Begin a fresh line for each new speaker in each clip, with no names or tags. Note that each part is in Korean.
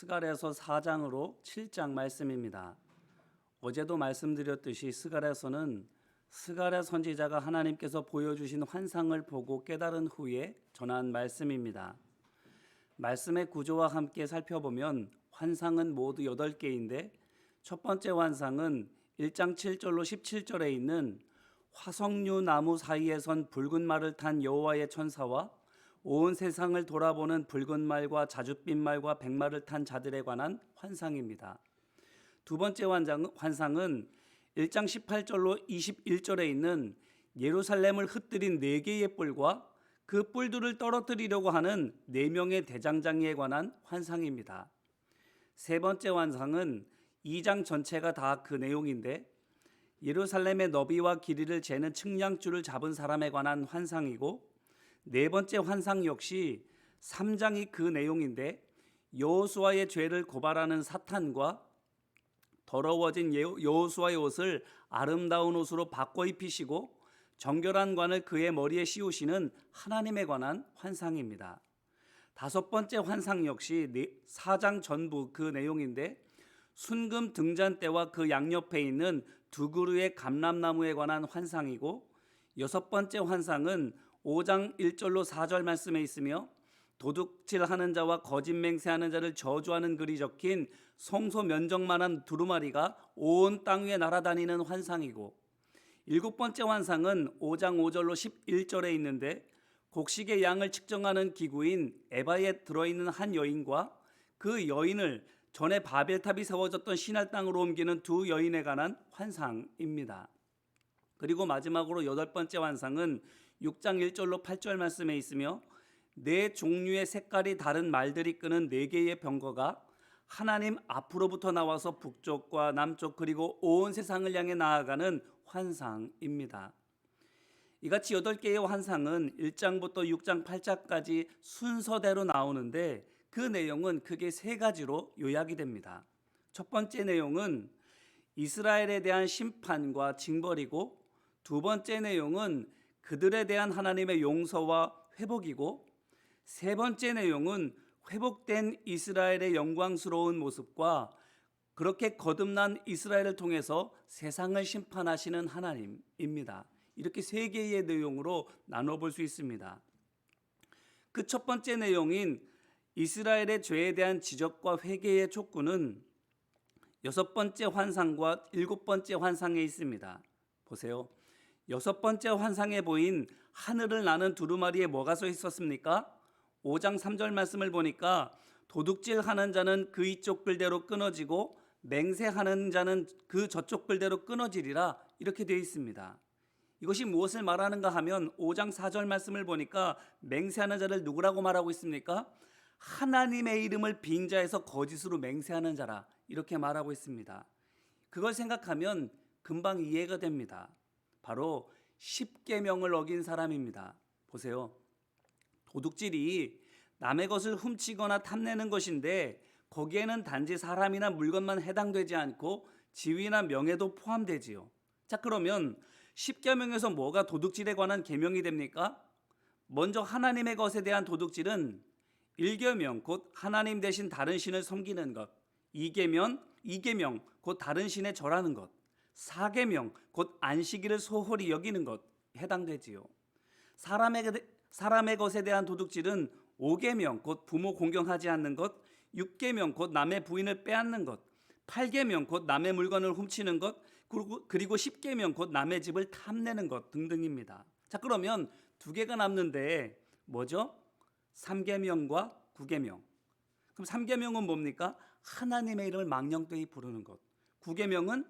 스가랴서 4장으로 7장 말씀입니다. 어제도 말씀드렸듯이 스가랴서는 스가랴 선지자가 하나님께서 보여주신 환상을 보고 깨달은 후에 전한 말씀입니다. 말씀의 구조와 함께 살펴보면 환상은 모두 8개인데 첫 번째 환상은 1장 7절로 17절에 있는 화석류 나무 사이에 선 붉은 말을 탄 여호와의 천사와 온 세상을 돌아보는 붉은 말과 자줏빛 말과 백말을 탄 자들에 관한 환상입니다. 두 번째 환상은 1장 18절로 21절에 있는 예루살렘을 흩뜨린 4개의 뿔과 그 뿔들을 떨어뜨리려고 하는 4명의 대장장이에 관한 환상입니다. 세 번째 환상은 2장 전체가 다 그 내용인데 예루살렘의 너비와 길이를 재는 측량줄을 잡은 사람에 관한 환상이고, 네 번째 환상 역시 3장이 그 내용인데 여호수아의 죄를 고발하는 사탄과 더러워진 여호수아의 옷을 아름다운 옷으로 바꿔 입히시고 정결한 관을 그의 머리에 씌우시는 하나님에 관한 환상입니다. 다섯 번째 환상 역시 4장 전부 그 내용인데 순금 등잔대와 그 양옆에 있는 두 그루의 감람나무에 관한 환상이고, 여섯 번째 환상은 5장 1절로 4절 말씀에 있으며 도둑질하는 자와 거짓 맹세하는 자를 저주하는 글이 적힌 성소 면적만한 두루마리가 온 땅 위에 날아다니는 환상이고, 일곱 번째 환상은 5장 5절로 11절에 있는데 곡식의 양을 측정하는 기구인 에바에 들어있는 한 여인과 그 여인을 전에 바벨탑이 세워졌던 시날 땅으로 옮기는 두 여인에 관한 환상입니다. 그리고 마지막으로 여덟 번째 환상은 6장 1절로 8절 말씀에 있으며 네 종류의 색깔이 다른 말들이 끄는 4개의 병거가 하나님 앞으로부터 나와서 북쪽과 남쪽 그리고 온 세상을 향해 나아가는 환상입니다. 이같이 8개의 환상은 1장부터 6장 8장까지 순서대로 나오는데 그 내용은 크게 3가지로 요약이 됩니다. 첫 번째 내용은 이스라엘에 대한 심판과 징벌이고, 두 번째 내용은 그들에 대한 하나님의 용서와 회복이고, 세 번째 내용은 회복된 이스라엘의 영광스러운 모습과 그렇게 거듭난 이스라엘을 통해서 세상을 심판하시는 하나님입니다. 이렇게 3개의 내용으로 나눠볼 수 있습니다. 그 첫 번째 내용인 이스라엘의 죄에 대한 지적과 회개의 촉구는 6번째 환상과 7번째 환상에 있습니다. 보세요. 6번째 환상에 보인 하늘을 나는 두루마리에 뭐가 써 있었습니까? 5장 3절 말씀을 보니까 도둑질하는 자는 그 이쪽 뿔대로 끊어지고 맹세하는 자는 그 저쪽 뿔대로 끊어지리라, 이렇게 되어 있습니다. 이것이 무엇을 말하는가 하면 5장 4절 말씀을 보니까 맹세하는 자를 누구라고 말하고 있습니까? 하나님의 이름을 빙자해서 거짓으로 맹세하는 자라, 이렇게 말하고 있습니다. 그걸 생각하면 금방 이해가 됩니다. 바로 십계명을 어긴 사람입니다. 보세요. 도둑질이 남의 것을 훔치거나 탐내는 것인데 거기에는 단지 사람이나 물건만 해당되지 않고 지위나 명예도 포함되지요. 자, 그러면 십계명에서 뭐가 도둑질에 관한 계명이 됩니까? 먼저 하나님의 것에 대한 도둑질은 1계명 곧 하나님 대신 다른 신을 섬기는 것, 2계명 곧 다른 신에 절하는 것, 4계명 곧 안식일을 소홀히 여기는 것 해당되지요. 사람의 것에 대한 도둑질은 5계명 곧 부모 공경하지 않는 것, 6계명 곧 남의 부인을 빼앗는 것, 8계명 곧 남의 물건을 훔치는 것, 그리고 10계명 곧 남의 집을 탐내는 것 등등입니다. 자, 그러면 2개가 남는데 뭐죠? 3계명과 9계명. 그럼 3계명은 뭡니까? 하나님의 이름을 망령되이 부르는 것. 9계명은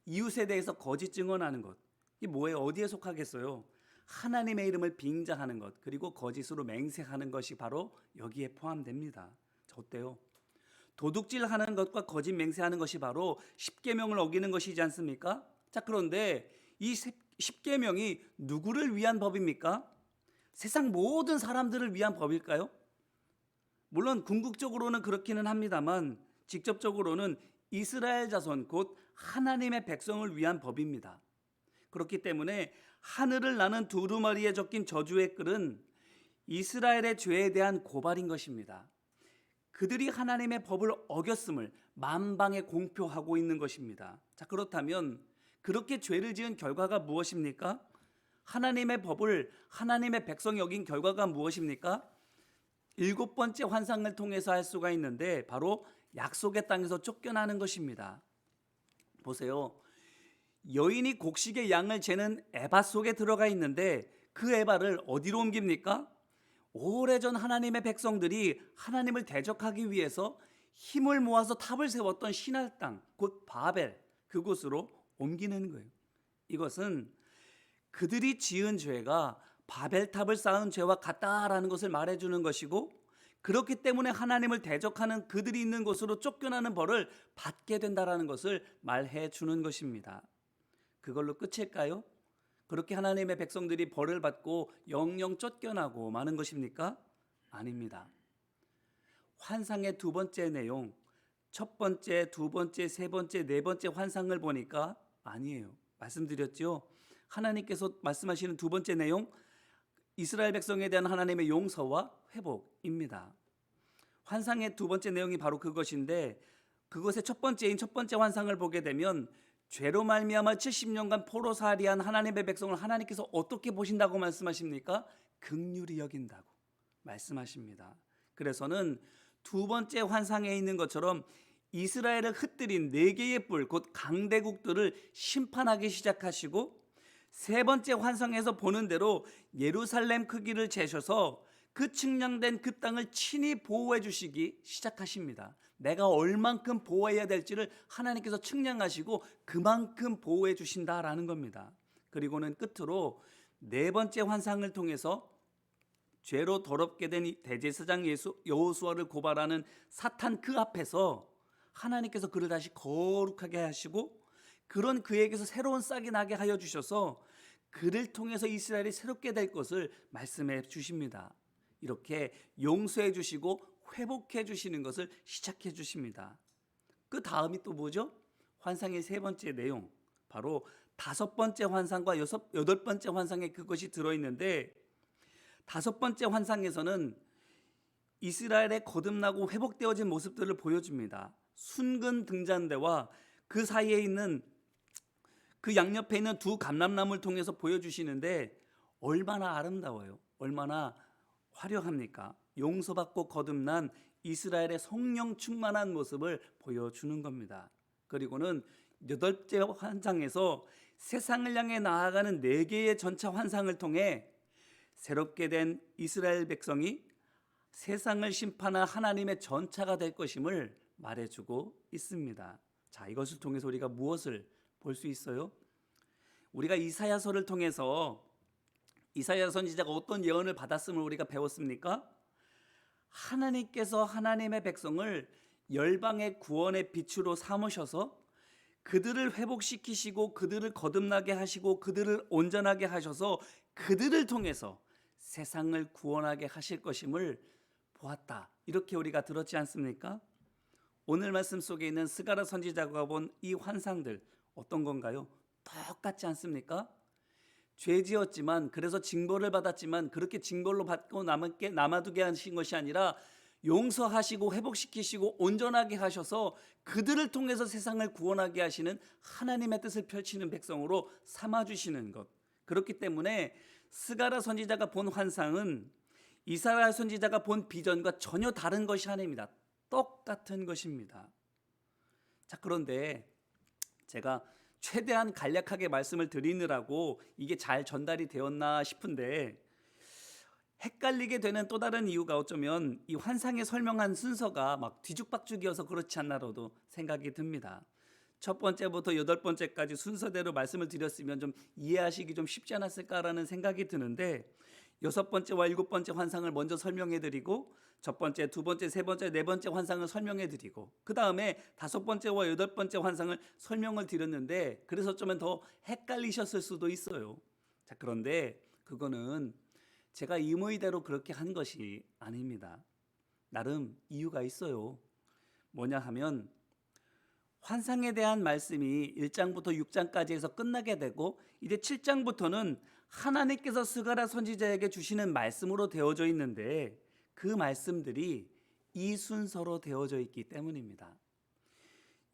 이웃에 대해서 거짓 증언하는 것. 이게 뭐예요? 어디에 속하겠어요? 하나님의 이름을 빙자하는 것, 그리고 거짓으로 맹세하는 것이 바로 여기에 포함됩니다. 자, 어때요? 도둑질하는 것과 거짓 맹세하는 것이 바로 10계명을 어기는 것이지 않습니까? 자, 그런데 이 10계명이 누구를 위한 법입니까? 세상 모든 사람들을 위한 법일까요? 물론 궁극적으로는 그렇기는 합니다만 직접적으로는 이스라엘 자손 곧 하나님의 백성을 위한 법입니다. 그렇기 때문에 하늘을 나는 두루마리에 적힌 저주의 글은 이스라엘의 죄에 대한 고발인 것입니다. 그들이 하나님의 법을 어겼음을 만방에 공표하고 있는 것입니다. 자, 그렇다면 그렇게 죄를 지은 결과가 무엇입니까? 하나님의 법을 하나님의 백성이 어긴 결과가 무엇입니까? 일곱 번째 환상을 통해서 할 수가 있는데 바로 약속의 땅에서 쫓겨나는 것입니다. 보세요. 여인이 곡식의 양을 재는 에바 속에 들어가 있는데 그 에바를 어디로 옮깁니까? 오래전 하나님의 백성들이 하나님을 대적하기 위해서 힘을 모아서 탑을 세웠던 신할 땅, 곧 바벨, 그곳으로 옮기는 거예요. 이것은 그들이 지은 죄가 바벨탑을 쌓은 죄와 같다라는 것을 말해주는 것이고, 그렇기 때문에 하나님을 대적하는 그들이 있는 곳으로 쫓겨나는 벌을 받게 된다라는 것을 말해 주는 것입니다. 그걸로 끝일까요? 그렇게 하나님의 백성들이 벌을 받고 영영 쫓겨나고 마는 것입니까? 아닙니다. 환상의 두 번째 내용, 첫 번째, 두 번째, 세 번째, 네 번째 환상을 보니까 아니에요. 말씀드렸죠? 하나님께서 말씀하시는 두 번째 내용, 이스라엘 백성에 대한 하나님의 용서와 회복입니다. 환상의 두 번째 내용이 바로 그것인데, 그것의 첫 번째인 첫 번째 환상을 보게 되면 죄로 말미암아 70년간 포로살이한 하나님의 백성을 하나님께서 어떻게 보신다고 말씀하십니까? 긍휼히 여긴다고 말씀하십니다. 그래서는 두 번째 환상에 있는 것처럼 이스라엘을 흩뜨린 네 개의 뿔, 곧 강대국들을 심판하기 시작하시고, 세 번째 환상에서 보는 대로 예루살렘 크기를 재셔서 그 측량된 그 땅을 친히 보호해 주시기 시작하십니다. 내가 얼만큼 보호해야 될지를 하나님께서 측량하시고 그만큼 보호해 주신다라는 겁니다. 그리고는 끝으로 네 번째 환상을 통해서 죄로 더럽게 된 대제사장 여호수아를 고발하는 사탄 그 앞에서 하나님께서 그를 다시 거룩하게 하시고, 그런 그에게서 새로운 싹이 나게 하여 주셔서 그를 통해서 이스라엘이 새롭게 될 것을 말씀해 주십니다. 이렇게 용서해 주시고 회복해 주시는 것을 시작해 주십니다. 그 다음이 또 뭐죠? 환상의 세 번째 내용, 바로 다섯 번째 환상과 여덟 번째 환상에 그것이 들어있는데, 다섯 번째 환상에서는 이스라엘의 거듭나고 회복되어진 모습들을 보여줍니다. 순근 등잔대와 그 사이에 있는 그 양옆에 있는 두 감람나무를 통해서 보여주시는데 얼마나 아름다워요. 얼마나 화려합니까? 용서받고 거듭난 이스라엘의 성령 충만한 모습을 보여주는 겁니다. 그리고는 여덟째 환상에서 세상을 향해 나아가는 네 개의 전차 환상을 통해 새롭게 된 이스라엘 백성이 세상을 심판할 하나님의 전차가 될 것임을 말해주고 있습니다. 자, 이것을 통해서 우리가 무엇을 볼 수 있어요? 우리가 이사야서를 통해서 이사야 선지자가 어떤 예언을 받았음을 우리가 배웠습니까? 하나님께서 하나님의 백성을 열방의 구원의 빛으로 삼으셔서 그들을 회복시키시고 그들을 거듭나게 하시고 그들을 온전하게 하셔서 그들을 통해서 세상을 구원하게 하실 것임을 보았다. 이렇게 우리가 들었지 않습니까? 오늘 말씀 속에 있는 스가랴 선지자가 본 이 환상들 어떤 건가요? 똑같지 않습니까? 죄 지었지만, 그래서 징벌을 받았지만 그렇게 징벌로 받고 남아두게 하신 것이 아니라 용서하시고 회복시키시고 온전하게 하셔서 그들을 통해서 세상을 구원하게 하시는 하나님의 뜻을 펼치는 백성으로 삼아주시는 것. 그렇기 때문에 스가랴 선지자가 본 환상은 이사야 선지자가 본 비전과 전혀 다른 것이 아닙니다. 똑같은 것입니다. 자, 그런데 제가 최대한 간략하게 말씀을 드리느라고 이게 잘 전달이 되었나 싶은데, 헷갈리게 되는 또 다른 이유가 어쩌면 이 환상에 설명한 순서가 막 뒤죽박죽이어서 그렇지 않나라도 생각이 듭니다. 첫 번째부터 여덟 번째까지 순서대로 말씀을 드렸으면 좀 이해하시기 좀 쉽지 않았을까라는 생각이 드는데, 여섯 번째와 일곱 번째 환상을 먼저 설명해 드리고, 첫 번째, 두 번째, 세 번째, 네 번째 환상을 설명해 드리고, 그 다음에 다섯 번째와 여덟 번째 환상을 설명을 드렸는데, 그래서 어쩌면 더 헷갈리셨을 수도 있어요. 자, 그런데 그거는 제가 임의대로 그렇게 한 것이 아닙니다. 나름 이유가 있어요. 뭐냐 하면, 환상에 대한 말씀이 1장부터 6장까지 해서 끝나게 되고, 이제 7장부터는 하나님께서 스가랴 선지자에게 주시는 말씀으로 되어져 있는데, 그 말씀들이 이 순서로 되어져 있기 때문입니다.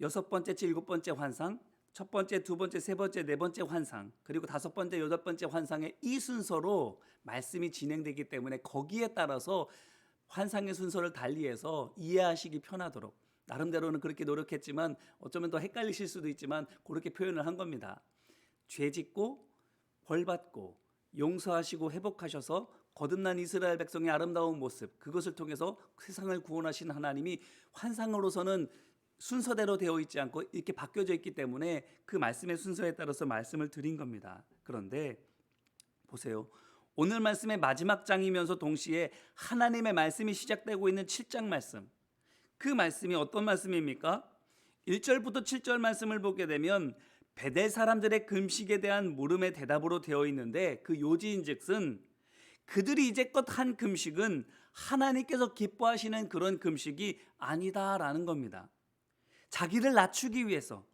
6번째, 7번째 환상, 첫 번째, 두 번째, 세 번째, 네 번째 환상, 그리고 5번째, 8번째 환상의 이 순서로 말씀이 진행되기 때문에 거기에 따라서 환상의 순서를 달리해서 이해하시기 편하도록 나름대로는 그렇게 노력했지만 어쩌면 더 헷갈리실 수도 있지만 그렇게 표현을 한 겁니다. 죄 짓고 벌 받고 용서하시고 회복하셔서 거듭난 이스라엘 백성의 아름다운 모습, 그것을 통해서 세상을 구원하신 하나님이 환상으로서는 순서대로 되어 있지 않고 이렇게 바뀌어져 있기 때문에 그 말씀의 순서에 따라서 말씀을 드린 겁니다. 그런데 보세요. 오늘 말씀의 마지막 장이면서 동시에 하나님의 말씀이 시작되고 있는 7장 말씀, 그 말씀이 어떤 말씀입니까? 1절부터 7절 말씀을 보게 되면 베델 사람들의 금식에 대한 물음의 대답으로 되어 있는데, 그 요지인즉슨 그들이 이제껏 한 금식은 하나님께서 기뻐하시는 그런 금식이 아니다라는 겁니다. 자기를 낮추기 위해서,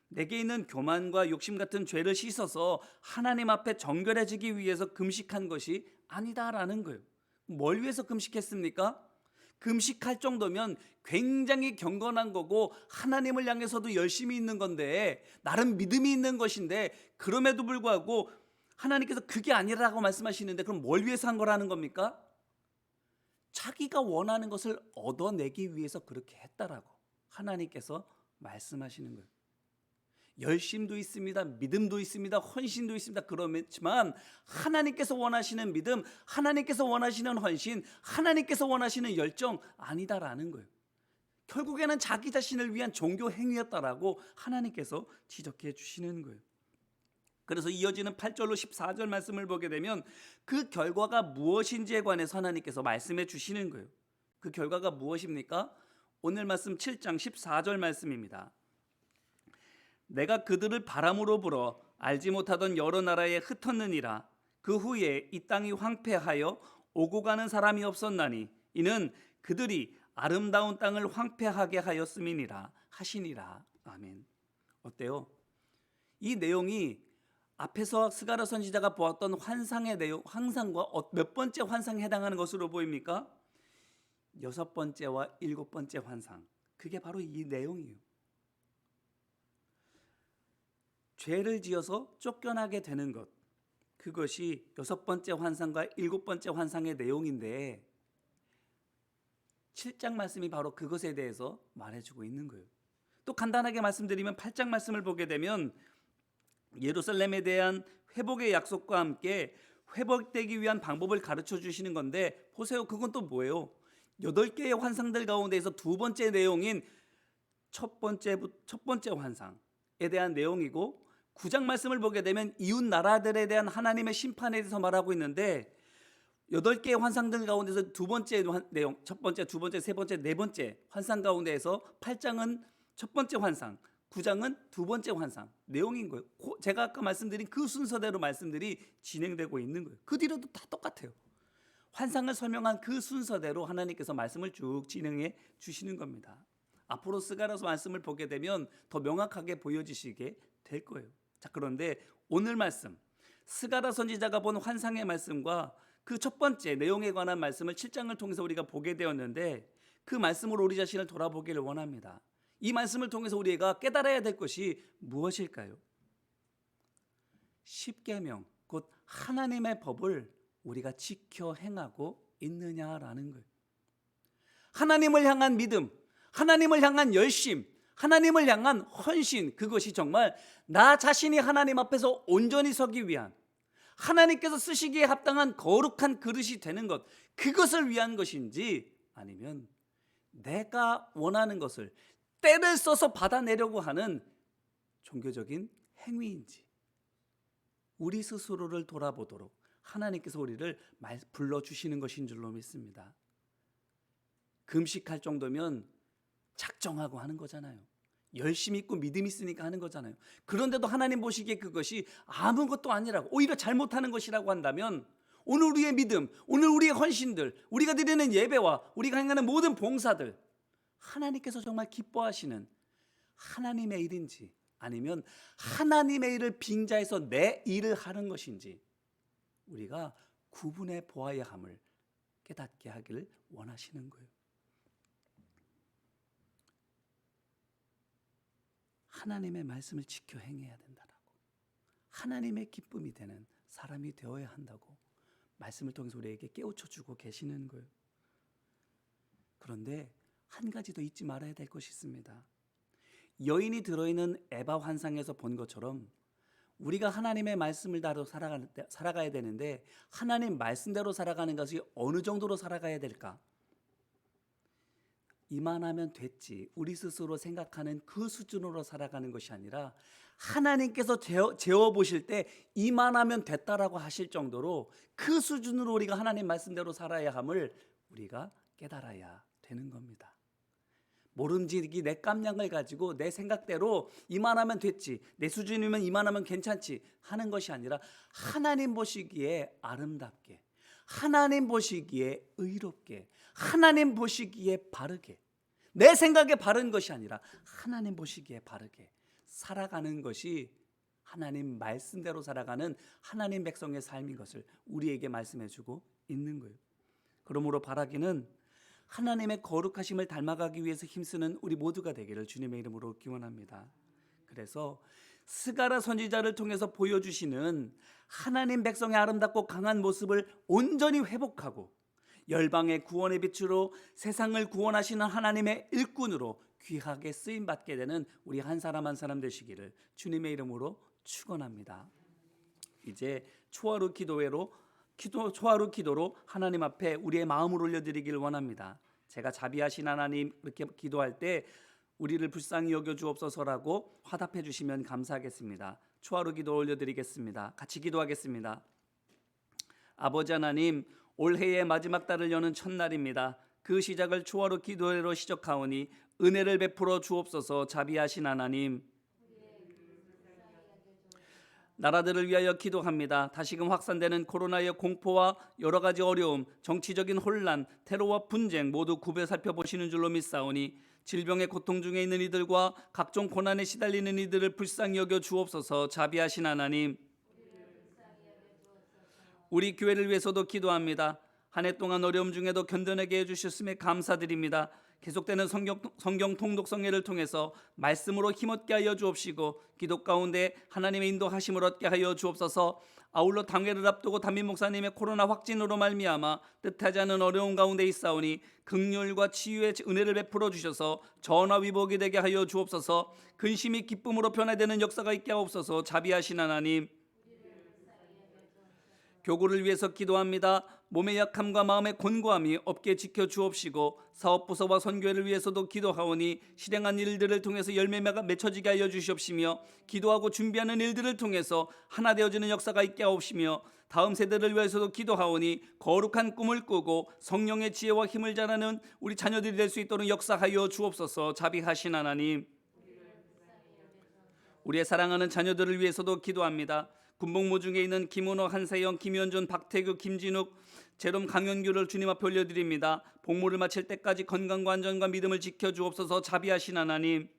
내게 있는 교만과 욕심 같은 죄를 씻어서 하나님 앞에 정결해지기 위해서 금식한 것이 아니다라는 거예요. 뭘 위해서 금식했습니까? 금식할 정도면 굉장히 경건한 거고 하나님을 향해서도 열심히 있는 건데, 나름 믿음이 있는 것인데, 그럼에도 불구하고 하나님께서 그게 아니라고 말씀하시는데 그럼 뭘 위해서 한 거라는 겁니까? 자기가 원하는 것을 얻어내기 위해서 그렇게 했다라고 하나님께서 말씀하시는 거예요. 열심도 있습니다. 믿음도 있습니다. 헌신도 있습니다. 그렇지만 하나님께서 원하시는 믿음, 하나님께서 원하시는 헌신, 하나님께서 원하시는 열정 아니다라는 거예요. 결국에는 자기 자신을 위한 종교 행위였다라고 하나님께서 지적해 주시는 거예요. 그래서 이어지는 8절로 14절 말씀을 보게 되면 그 결과가 무엇인지에 관해서 하나님께서 말씀해 주시는 거예요. 그 결과가 무엇입니까? 오늘 말씀 7장 14절 말씀입니다. 내가 그들을 바람으로 불어 알지 못하던 여러 나라에 흩었느니라. 그 후에 이 땅이 황폐하여 오고 가는 사람이 없었나니 이는 그들이 아름다운 땅을 황폐하게 하였음이니라 하시니라. 아멘. 어때요? 이 내용이 앞에서 스가랴 선지자가 보았던 환상의 내용, 환상과 몇 번째 환상에 해당하는 것으로 보입니까? 6번째와 7번째 환상. 그게 바로 이 내용이에요. 죄를 지어서 쫓겨나게 되는 것, 그것이 6번째 환상과 7번째 환상의 내용인데 7장 말씀이 바로 그것에 대해서 말해주고 있는 거예요. 또 간단하게 말씀드리면 8장 말씀을 보게 되면 예루살렘에 대한 회복의 약속과 함께 회복되기 위한 방법을 가르쳐 주시는 건데, 보세요. 그건 또 뭐예요? 8개의 환상들 가운데에서 두 번째 내용인 첫 번째 환상에 대한 내용이고, 9장 말씀을 보게 되면 이웃 나라들에 대한 하나님의 심판에 대해서 말하고 있는데, 8개의 환상들 가운데서 두 번째 내용, 첫 번째, 두 번째, 세 번째, 네 번째 환상 가운데에서 8장은 첫 번째 환상, 9장은 두 번째 환상 내용인 거예요. 제가 아까 말씀드린 그 순서대로 말씀들이 진행되고 있는 거예요. 그 뒤로도 다 똑같아요. 환상을 설명한 그 순서대로 하나님께서 말씀을 쭉 진행해 주시는 겁니다. 앞으로 스가랴서 말씀을 보게 되면 더 명확하게 보여지시게 될 거예요. 자, 그런데 오늘 말씀, 스가랴 선지자가 본 환상의 말씀과 그 첫 번째 내용에 관한 말씀을 7장을 통해서 우리가 보게 되었는데, 그 말씀으로 우리 자신을 돌아보기를 원합니다. 이 말씀을 통해서 우리가 깨달아야 될 것이 무엇일까요? 십계명, 곧 하나님의 법을 우리가 지켜 행하고 있느냐라는 거예요. 하나님을 향한 믿음, 하나님을 향한 열심, 하나님을 향한 헌신, 그것이 정말 나 자신이 하나님 앞에서 온전히 서기 위한, 하나님께서 쓰시기에 합당한 거룩한 그릇이 되는 것, 그것을 위한 것인지, 아니면 내가 원하는 것을 때를 써서 받아내려고 하는 종교적인 행위인지, 우리 스스로를 돌아보도록 하나님께서 우리를 불러주시는 것인 줄로 믿습니다. 금식할 정도면 작정하고 하는 거잖아요. 열심히 있고 믿음이 있으니까 하는 거잖아요. 그런데도 하나님 보시기에 그것이 아무것도 아니라고, 오히려 잘못하는 것이라고 한다면, 오늘 우리의 믿음, 오늘 우리의 헌신들, 우리가 드리는 예배와 우리가 행하는 모든 봉사들, 하나님께서 정말 기뻐하시는 하나님의 일인지, 아니면 하나님의 일을 빙자해서 내 일을 하는 것인지 우리가 구분해 보아야 함을 깨닫게 하기를 원하시는 거예요. 하나님의 말씀을 지켜 행해야 된다라고, 하나님의 기쁨이 되는 사람이 되어야 한다고 말씀을 통해서 우리에게 깨우쳐 주고 계시는 거예요. 그런데 한 가지 더 잊지 말아야 될 것이 있습니다. 여인이 들어있는 에바 환상에서 본 것처럼 우리가 하나님의 말씀을 따라 살아가야 되는데, 하나님 말씀대로 살아가는 것이 어느 정도로 살아가야 될까? 이만하면 됐지, 우리 스스로 생각하는 그 수준으로 살아가는 것이 아니라, 하나님께서 재어보실 때 이만하면 됐다라고 하실 정도로 그 수준으로 우리가 하나님 말씀대로 살아야 함을 우리가 깨달아야 되는 겁니다. 모름지기 내 깜냥을 가지고 내 생각대로 이만하면 됐지, 내 수준이면 이만하면 괜찮지 하는 것이 아니라, 하나님 보시기에 아름답게, 하나님 보시기에 의롭게, 하나님 보시기에 바르게, 내 생각에 바른 것이 아니라 하나님 보시기에 바르게 살아가는 것이 하나님 말씀대로 살아가는 하나님 백성의 삶인 것을 우리에게 말씀해 주고 있는 거예요. 그러므로 바라기는 하나님의 거룩하심을 닮아가기 위해서 힘쓰는 우리 모두가 되기를 주님의 이름으로 기원합니다. 그래서 스가랴 선지자를 통해서 보여주시는 하나님 백성의 아름답고 강한 모습을 온전히 회복하고, 열방의 구원의 빛으로 세상을 구원하시는 하나님의 일꾼으로 귀하게 쓰임받게 되는 우리 한 사람 한 사람 되시기를 주님의 이름으로 축원합니다. 이제 초하루 기도로 하나님 앞에 우리의 마음을 올려드리길 원합니다. 제가 자비하신 하나님 이렇게 기도할 때 우리를 불쌍히 여겨 주옵소서라고 화답해 주시면 감사하겠습니다. 초하루 기도 올려드리겠습니다. 같이 기도하겠습니다. 아버지 하나님, 올해의 마지막 달을 여는 첫날입니다. 그 시작을 초하루 기도회로 시작하오니 은혜를 베풀어 주옵소서. 자비하신 하나님, 나라들을 위하여 기도합니다. 다시금 확산되는 코로나의 공포와 여러 가지 어려움, 정치적인 혼란, 테러와 분쟁 모두 구별 살펴보시는 줄로 믿사오니 질병의 고통 중에 있는 이들과 각종 고난에 시달리는 이들을 불쌍히 여겨 주옵소서. 자비하신 하나님, 우리 교회를 위해서도 기도합니다. 한 해 동안 어려움 중에도 견뎌내게 해주셨음에 감사드립니다. 계속되는 성경 통독성회를 통해서 말씀으로 힘없게 하여 주옵시고, 기도 가운데 하나님의 인도하심을 얻게 하여 주옵소서. 아울러 당회를 앞두고 담임 목사님의 코로나 확진으로 말미암아 뜻하지 않은 어려움 가운데 있사오니 긍휼과 치유의 은혜를 베풀어 주셔서 전화위복이 되게 하여 주옵소서. 근심이 기쁨으로 변화되는 역사가 있게 하옵소서. 자비하신 하나님, 교구를 위해서 기도합니다. 몸의 약함과 마음의 곤고함이 없게 지켜 주옵시고, 사업부서와 선교회를 위해서도 기도하오니 실행한 일들을 통해서 열매가 맺혀지게 하여 주시옵시며, 기도하고 준비하는 일들을 통해서 하나 되어지는 역사가 있게 하옵시며, 다음 세대를 위해서도 기도하오니 거룩한 꿈을 꾸고 성령의 지혜와 힘을 자라는 우리 자녀들이 될 수 있도록 역사하여 주옵소서. 자비하신 하나님, 우리의 사랑하는 자녀들을 위해서도 기도합니다. 군복무 중에 있는 김은호, 한세영, 김현준, 박태규, 김진욱, 제롬, 강현규를 주님 앞에 올려드립니다. 복무를 마칠 때까지 건강과 안전과 믿음을 지켜주옵소서. 자비하신 하나님,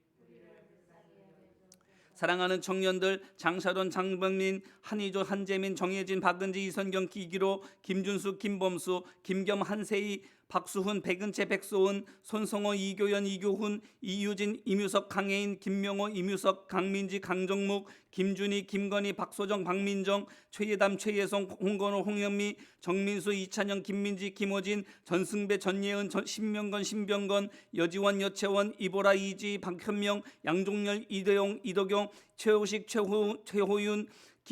사랑하는 청년들 장샤론, 장병민, 한희조, 한재민, 정혜진, 박은지, 이선경, 기기로, 김준수, 김범수, 김겸, 한세희, 박수훈, 백은채, 백소은, 손성호, 이교연, 이교훈, 이유진, 이뮤석, 강혜인, 김명호, 이뮤석, 강민지, 강정묵, 김준희, 김건희, 박소정, 박민정, 최예담, 최예성, 홍건호, 홍현미, 정민수, 이찬영, 김민지, 김호진, 전승배, 전예은, 신명건, 신병건, 여지원, 여채원, 이보라, 이지, 박현명, 양종열, 이대용, 이덕용, 최호식, 최호윤,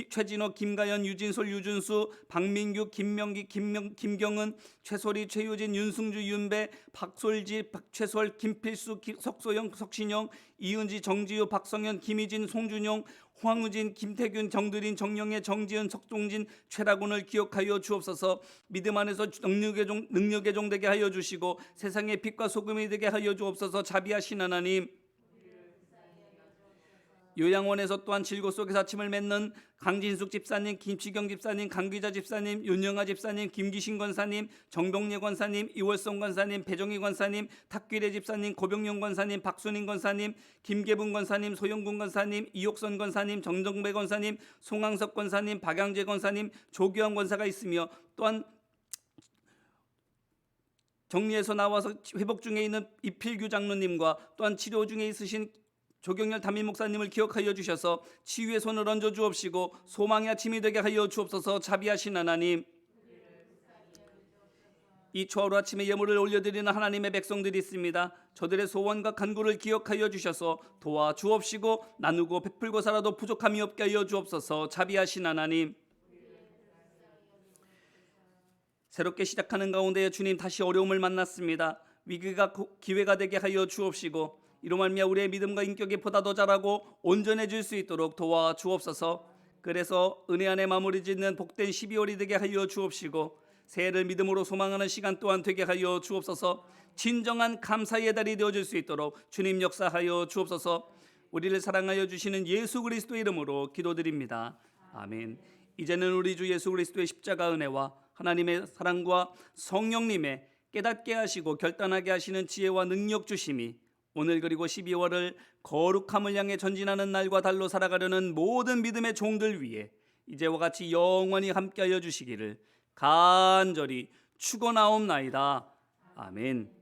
최진호, 김가연, 유진솔, 유준수, 박민규, 김명기, 김경은, 최소리, 최유진, 윤승주, 윤배, 박솔지, 최솔, 김필수, 석소영, 석신영, 이은지, 정지우, 박성현, 김희진, 송준용, 황우진, 김태균, 정드린, 정영애, 정지은, 석동진, 최라군을 기억하여 주옵소서. 믿음 안에서 능력의 종 되게 하여 주시고 세상의 빛과 소금이 되게 하여 주옵소서. 자비하신 하나님, 요양원에서 또한 질고 속에서 아침을 맺는 강진숙 집사님, 김치경 집사님, 강귀자 집사님, 윤영아 집사님, 김기신 권사님, 정동례 권사님, 이월성 권사님, 배정희 권사님, 탁귀래 집사님, 고병용 권사님, 박순인 권사님, 김계분 권사님, 소영군 권사님, 이옥선 권사님, 정정배 권사님, 송항석 권사님, 박양재 권사님, 조규환 권사가 있으며, 또한 정리해서 나와서 회복 중에 있는 이필규 장로님과 또한 치료 중에 있으신 조경렬 담임 목사님을 기억하여 주셔서 치유의 손을 얹어 주옵시고 소망의 아침이 되게 하여 주옵소서. 자비하신 하나님, 이 초하루 아침에 예물을 올려드리는 하나님의 백성들이 있습니다. 저들의 소원과 간구를 기억하여 주셔서 도와 주옵시고 나누고 베풀고 살아도 부족함이 없게 하여 주옵소서. 자비하신 하나님, 새롭게 시작하는 가운데 주님 다시 어려움을 만났습니다. 위기가 기회가 되게 하여 주옵시고 이로 말미암아 우리의 믿음과 인격이 보다 더 자라고 온전해질 수 있도록 도와 주옵소서. 그래서 은혜 안에 마무리 짓는 복된 12월이 되게 하여 주옵시고 새해를 믿음으로 소망하는 시간 또한 되게 하여 주옵소서. 진정한 감사의 달이 되어질 수 있도록 주님 역사하여 주옵소서. 우리를 사랑하여 주시는 예수 그리스도의 이름으로 기도드립니다. 아멘. 이제는 우리 주 예수 그리스도의 십자가 은혜와 하나님의 사랑과 성령님의 깨닫게 하시고 결단하게 하시는 지혜와 능력 주심이 오늘 그리고 12월을 거룩함을 향해 전진하는 날과 달로 살아가려는 모든 믿음의 종들 위해 이제와 같이 영원히 함께하여 주시기를 간절히 축원하옵나이다. 아멘.